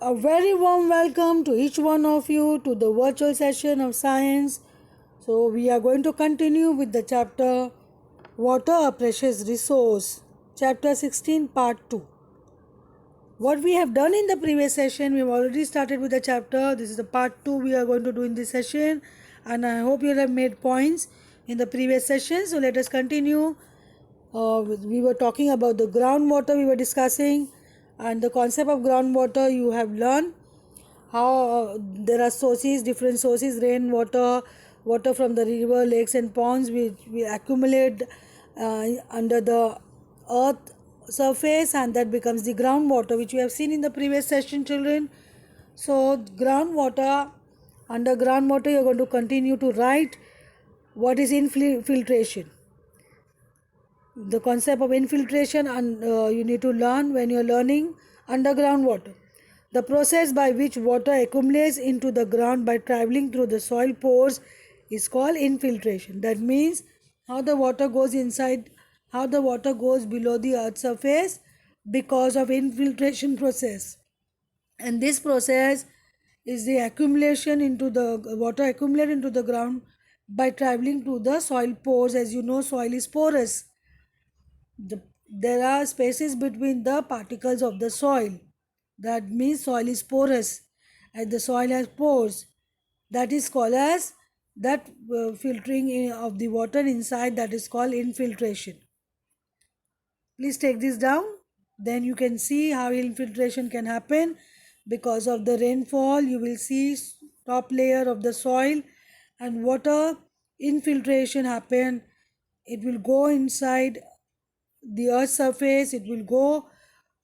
A very warm welcome to each one of you to the virtual session of science. So, we are going to continue with the chapter Water, a Precious Resource, chapter 16, part 2. What we have done in the previous session, we have already started with the chapter. This is the part 2 we are going to do in this session, and I hope you have made points in the previous session. So, let us continue. We were talking about the groundwater we were discussing, and the concept of groundwater you have learned how there are sources, different sources, rainwater, water from the river, lakes and ponds which we accumulate under the earth surface, and that becomes the groundwater, which we have seen in the previous session, children. So groundwater, under groundwater you are going to continue to write what is infiltration. The concept of infiltration, and you need to learn when you are learning underground water. The process by which water accumulates into the ground by traveling through the soil pores is called infiltration. That means how the water goes inside, how the water goes below the earth surface because of infiltration process. And this process is the accumulation into the water accumulate into the ground by traveling to the soil pores. As you know, soil is porous. There are spaces between the particles of the soil. That means soil is porous, and the soil has pores. That is called as that filtering of the water inside, that is called infiltration. Please take this down. Then you can see how infiltration can happen. Because of the rainfall, you will see top layer of the soil and water infiltration happen. It will go inside the earth's surface, it will go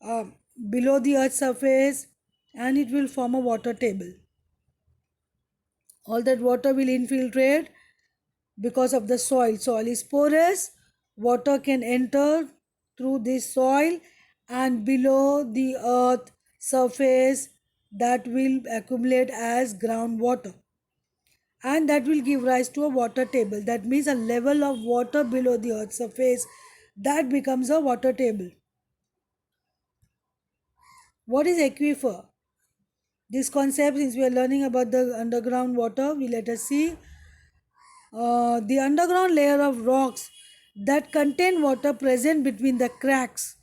uh, below the earth's surface, and it will form a water table. All that water will infiltrate because of the soil. Soil is porous, water can enter through this soil, and below the earth surface that will accumulate as groundwater, and that will give rise to a water table. That means a level of water below the earth surface, that becomes a water table. What is aquifer? This concept, since we are learning about the underground water, we let us see the underground layer of rocks that contain water present between the cracks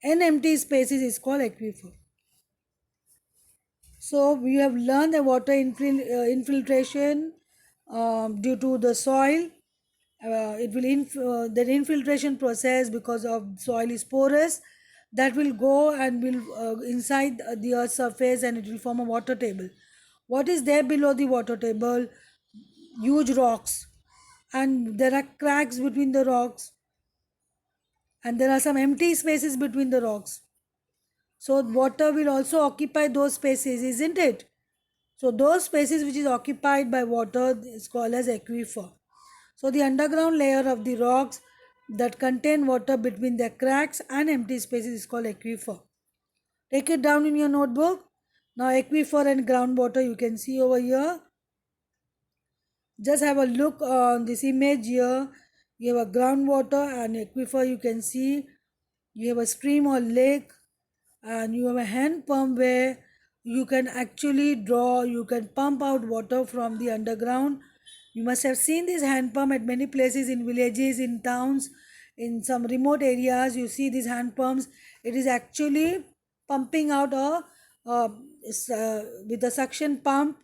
and empty spaces is called aquifer. So we have learned the water infiltration due to the soil. It will the infiltration process, because of soil is porous, that will go and will inside the earth surface, and it will form a water table. What is there below the water table? Huge rocks, and there are cracks between the rocks, and there are some empty spaces between the rocks. So water will also occupy those spaces, isn't it? So those spaces which is occupied by water is called as aquifer. So the underground layer of the rocks that contain water between their cracks and empty spaces is called aquifer. Take it down in your notebook. Now aquifer and groundwater you can see over here. Just have a look on this image here. You have a groundwater and aquifer, you can see. You have a stream or lake, and you have a hand pump where you can actually draw, you can pump out water from the underground. You must have seen this hand pump at many places, in villages, in towns, in some remote areas. You see these hand pumps. It is actually pumping out with a suction pump.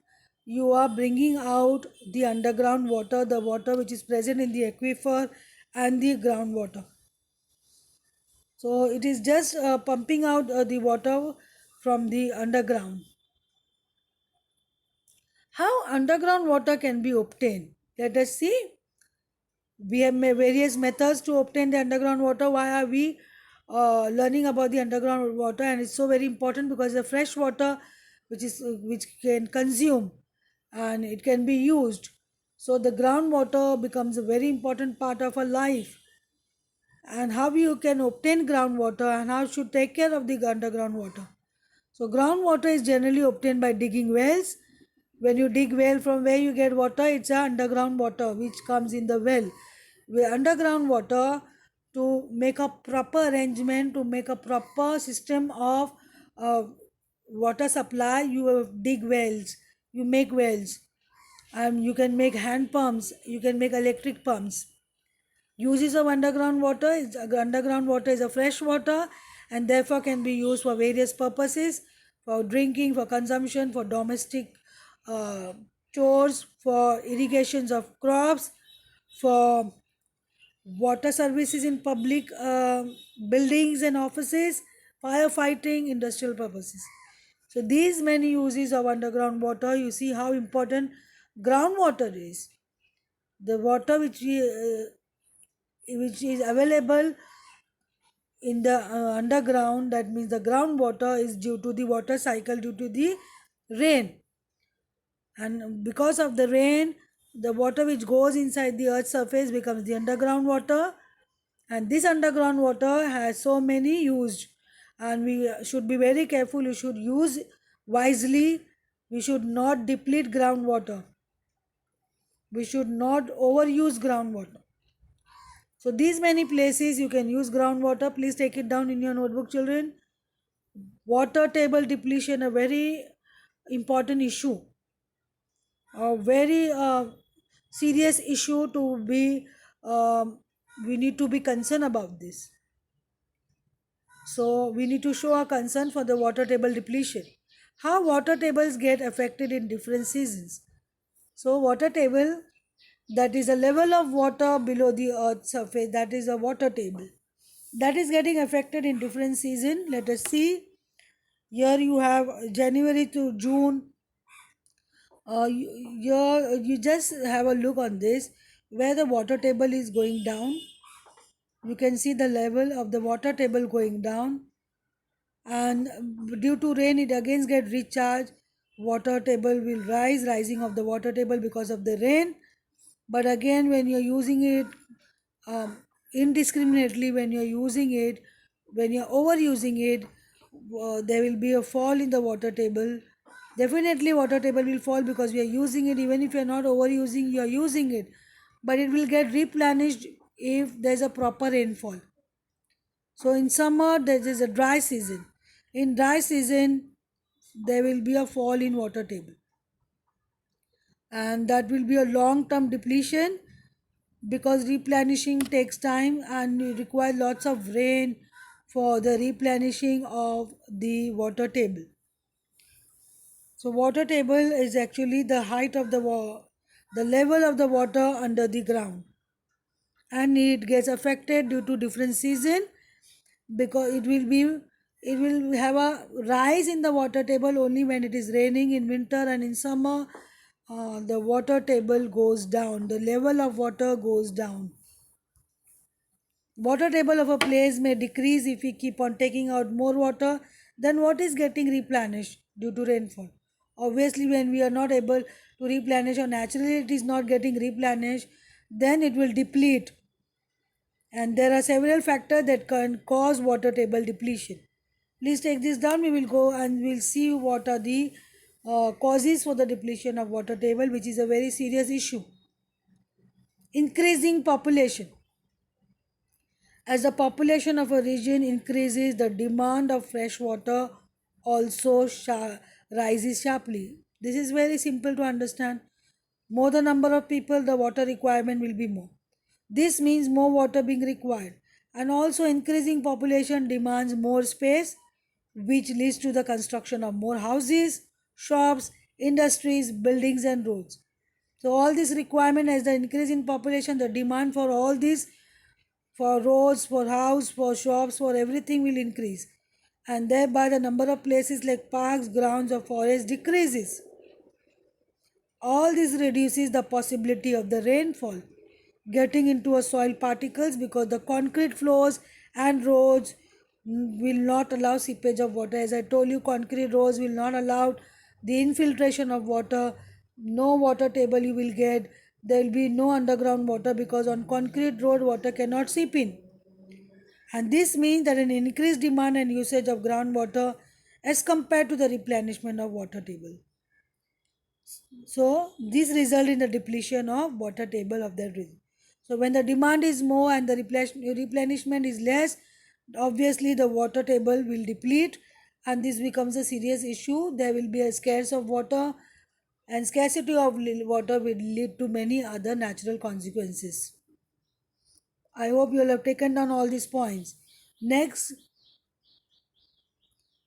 You are bringing out the underground water, the water which is present in the aquifer and the groundwater. So it is just pumping out the water from the underground. How underground water can be obtained? Let us see. We have various methods to obtain the underground water. Why are we learning about the underground water? And it's so very important because the fresh water which can consume and it can be used. So the groundwater becomes a very important part of our life. And how you can obtain groundwater, and how should take care of the underground water. So groundwater is generally obtained by digging wells. When you dig well, from where you get water, it's a underground water which comes in the well. Where underground water, to make a proper arrangement, to make a proper system of water supply, you dig wells, you make wells, and you can make hand pumps, you can make electric pumps. Uses of underground water is a fresh water and therefore can be used for various purposes, for drinking, for consumption, for domestic uh, chores, for irrigations of crops, for water services in public buildings and offices, firefighting, industrial purposes. So these many uses of underground water, you see how important groundwater is. The water which is available in the underground, that means the groundwater, is due to the water cycle, due to the rain. And because of the rain, the water which goes inside the earth's surface becomes the underground water, and this underground water has so many used, and we should be very careful. You should use wisely. We should not deplete groundwater. We should not overuse groundwater. So these many places you can use groundwater. Please take it down in your notebook, children. Water table depletion, a very important issue, a very serious issue to be. We need to be concerned about this. So we need to show our concern for the water table depletion. How water tables get affected in different seasons. So water table, that is a level of water below the earth's surface, that is a water table. That is getting affected in different season. Let us see. Here you have January to June. You just have a look on this where the water table is going down. You can see the level of the water table going down, and due to rain it again get recharged. Water table will rising of the water table because of the rain. But again, when you're using it indiscriminately, when you're overusing it, there will be a fall in the water table. Definitely water table will fall because we are using it. Even if you're not overusing, you are using it, but it will get replenished if there's a proper rainfall. So in summer there is a dry season. In dry season there will be a fall in water table, and that will be a long term depletion because replenishing takes time and it requires lots of rain for the replenishing of the water table. So water table is actually the height of the level of the water under the ground, and it gets affected due to different season because it will have a rise in the water table only when it is raining in winter, and in summer the water table goes down, the level of water goes down. Water table of a place may decrease if we keep on taking out more water than what is getting replenished due to rainfall. Obviously, when we are not able to replenish or naturally it is not getting replenished, then it will deplete. And there are several factors that can cause water table depletion. Please take this down. We will go and we'll see what are the causes for the depletion of water table, which is a very serious issue. Increasing population. As the population of a region increases, the demand of fresh water also rises sharply. This is very simple to understand. More the number of people, the water requirement will be more. This means more water being required. And also increasing population demands more space, which leads to the construction of more houses, shops, industries, buildings and roads. So all this requirement, as the increase in population, the demand for all these, for roads, for house, for shops, for everything will increase, and thereby the number of places like parks, grounds or forests decreases. All this reduces the possibility of the rainfall getting into a soil particles because the concrete floors and roads will not allow seepage of water. As I told you, concrete roads will not allow the infiltration of water. No water table you will get. There will be no underground water because on concrete road water cannot seep in. And this means that an increased demand and usage of groundwater as compared to the replenishment of water table. So this result in the depletion of water table of that region. So when the demand is more and the replenishment is less, obviously the water table will deplete and this becomes a serious issue. There will be a scarce of water, and scarcity of water will lead to many other natural consequences. I hope you will have taken down all these points. Next,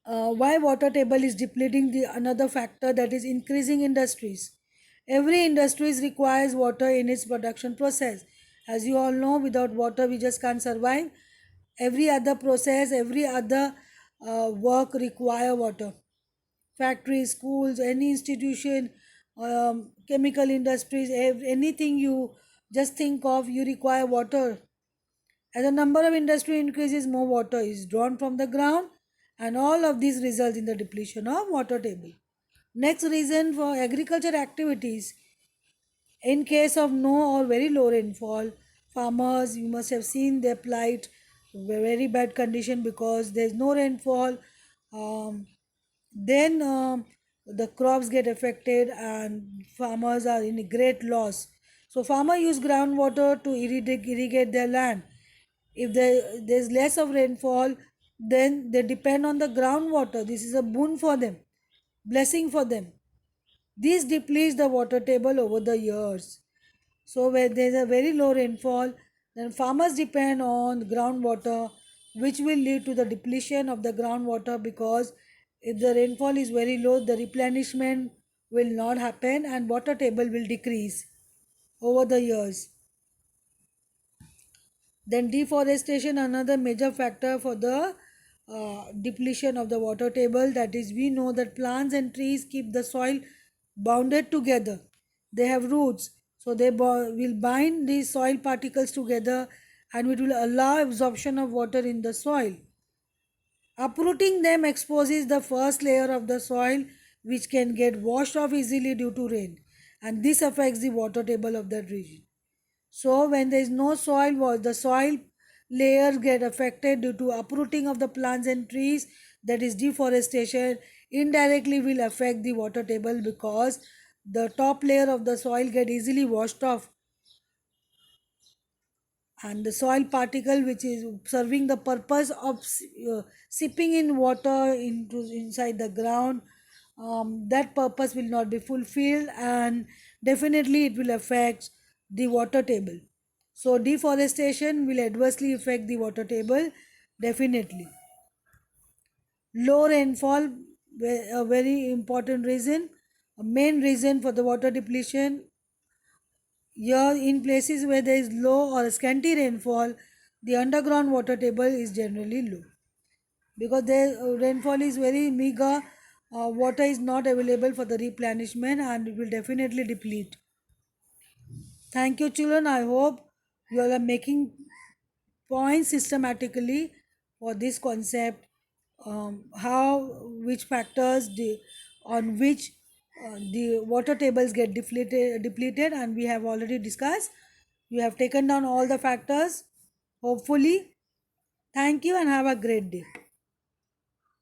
why water table is depleting, the another factor that is increasing industries. Every industries requires water in its production process. As you all know, without water we just can't survive. Every other process, every other work require water. Factories, schools, any institution, chemical industries, anything you just think of, you require water. As the number of industry increases, more water is drawn from the ground, and all of these results in the depletion of water table. Next reason for agriculture activities. In case of no or very low rainfall, farmers, you must have seen their plight, very bad condition because there is no rainfall. Then the crops get affected and farmers are in a great loss. So farmer use groundwater to irrigate their land. If there's less of rainfall, then they depend on the groundwater. This is a boon for them, blessing for them. This depletes the water table over the years. So where there's a very low rainfall, then farmers depend on groundwater, which will lead to the depletion of the groundwater, because if the rainfall is very low, the replenishment will not happen and water table will decrease over the years. Then deforestation, another major factor for the depletion of the water table. That is, we know that plants and trees keep the soil bounded together. They have roots, so they will bind these soil particles together, and it will allow absorption of water in the soil. Uprooting them exposes the first layer of the soil, which can get washed off easily due to rain, and this affects the water table of that region. So when there is no soil, the soil layers get affected due to uprooting of the plants and trees, that is deforestation, indirectly will affect the water table because the top layer of the soil get easily washed off, and the soil particle which is serving the purpose of sipping in water into inside the ground, that purpose will not be fulfilled, and definitely it will affect the water table. So deforestation will adversely affect the water table, definitely. Low rainfall, a very important reason, a main reason for the water depletion. Here, in places where there is low or scanty rainfall, the underground water table is generally low because the rainfall is very meager. Water is not available for the replenishment, and it will definitely deplete. Thank you, children. I hope you all are making points systematically for this concept. How, which factors on which the water tables get depleted, and we have already discussed. You have taken down all the factors. Hopefully, thank you and have a great day.